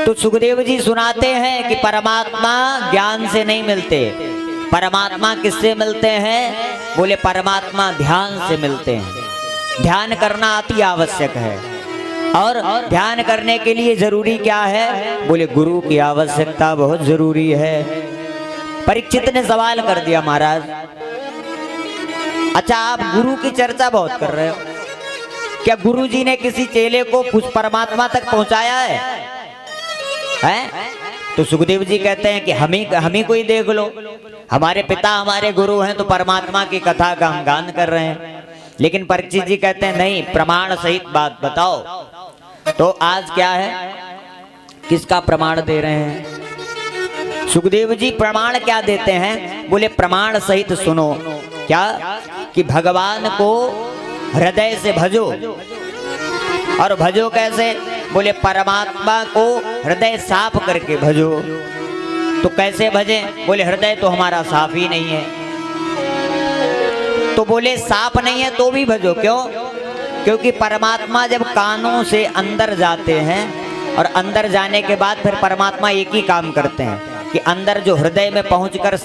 तो सुखदेव जी सुनाते हैं कि परमात्मा ज्ञान से नहीं मिलते। परमात्मा किससे मिलते हैं? बोले परमात्मा ध्यान से मिलते हैं। ध्यान करना अति आवश्यक है। और ध्यान करने के लिए जरूरी क्या है? बोले गुरु की आवश्यकता बहुत जरूरी है। परीक्षित ने सवाल कर दिया, महाराज अच्छा आप गुरु की चर्चा बहुत कर रहे हो, क्या गुरु जी ने किसी चेले को कुछ परमात्मा तक पहुंचाया है? तो सुखदेव जी कहते हैं कि हम ही कोई देख लो, हमारे पिता हमारे गुरु हैं तो परमात्मा की कथा का हम गान कर रहे हैं। लेकिन परीक्षित जी कहते हैं नहीं, प्रमाण सहित बात बताओ। तो आज क्या है, किसका प्रमाण दे रहे हैं? सुखदेव जी प्रमाण क्या देते हैं? बोले प्रमाण सहित सुनो। क्या? कि भगवान को हृदय से भजो। और भजो कैसे? बोले परमात्मा को हृदय साफ करके भजो। तो कैसे भजे? बोले हृदय तो हमारा साफ ही नहीं है। तो बोले साफ नहीं है तो भी भजो। क्यों? क्योंकि परमात्मा जब कानों से अंदर जाते हैं और अंदर जाने के बाद फिर परमात्मा एक ही काम करते हैं कि अंदर जो हृदय में पहुंचकर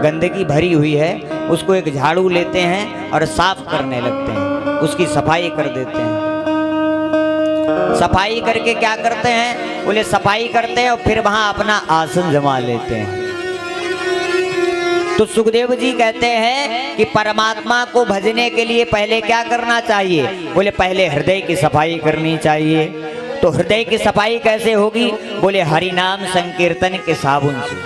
गंदगी भरी हुई है उसको एक झाड़ू लेते हैं और साफ करने लगते हैं, उसकी सफाई कर देते हैं। सफाई करके क्या करते हैं? बोले सफाई करते हैं और फिर वहां अपना आसन जमा लेते हैं। तो सुखदेव जी कहते हैं कि परमात्मा को भजने के लिए पहले क्या करना चाहिए? बोले पहले हृदय की सफाई करनी चाहिए। तो हृदय की सफाई कैसे होगी? बोले हरि नाम संकीर्तन के साबुन से।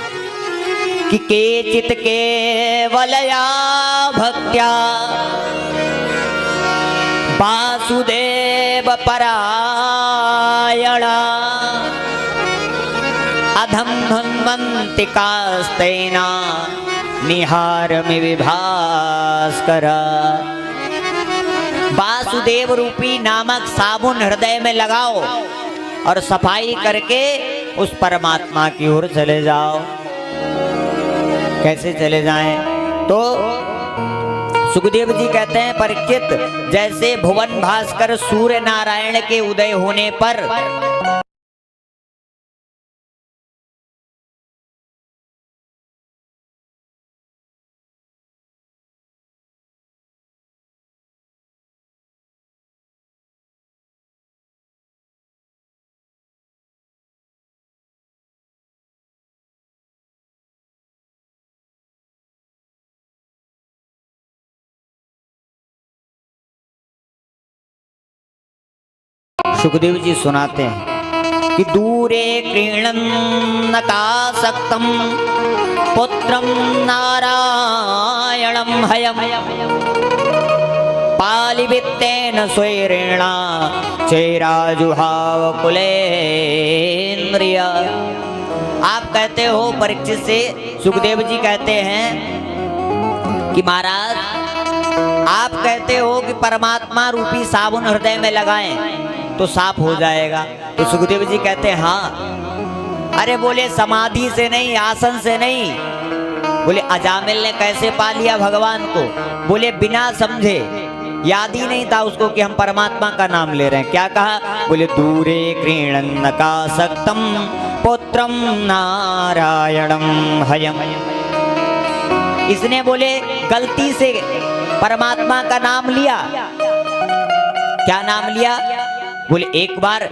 कि केचित केवलया भक्त्या वासुदेव परायणा अधम धन्वन्ति कास्तेना निहारमि विभास्कर। वासुदेव रूपी नामक साबुन हृदय में लगाओ और सफाई करके उस परमात्मा की ओर चले जाओ। कैसे चले जाएं? तो सुखदेव जी कहते हैं परीक्षित, जैसे भुवन भास्कर सूर्य नारायण के उदय होने पर सुखदेव जी सुनाते हैं कि दूरे क्रीणन्नकासक्तं पुत्रं नारायणं हयम् पालिवित्तेन स्वैरेणा चैराजुहाव कुलेन्द्रिय। आप कहते हो परीक्षित से, सुखदेव जी कहते हैं कि महाराज आप कहते हो कि परमात्मा रूपी साबुन हृदय में लगाएं तो साफ हो जाएगा। तो सुखदेव जी कहते हैं हाँ। अरे बोले समाधि से नहीं, आसन से नहीं। बोले अजामिल ने कैसे पा लिया भगवान को? बोले बिना समझे, याद ही नहीं था उसको कि हम परमात्मा का नाम ले रहे हैं। क्या कहा? बोले दूरे क्रीणन्नकासक्तं पुत्रं नारायणं हयम्। इसने बोले गलती से परमात्मा का नाम लिया। क्या नाम लिया? बोले एक बार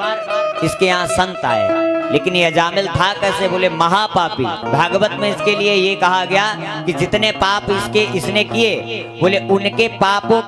इसके यहाँ संत आए, लेकिन ये अजामिल था कैसे? बोले महापापी। भागवत में इसके लिए ये कहा गया कि जितने पाप इसने किए, बोले उनके पापों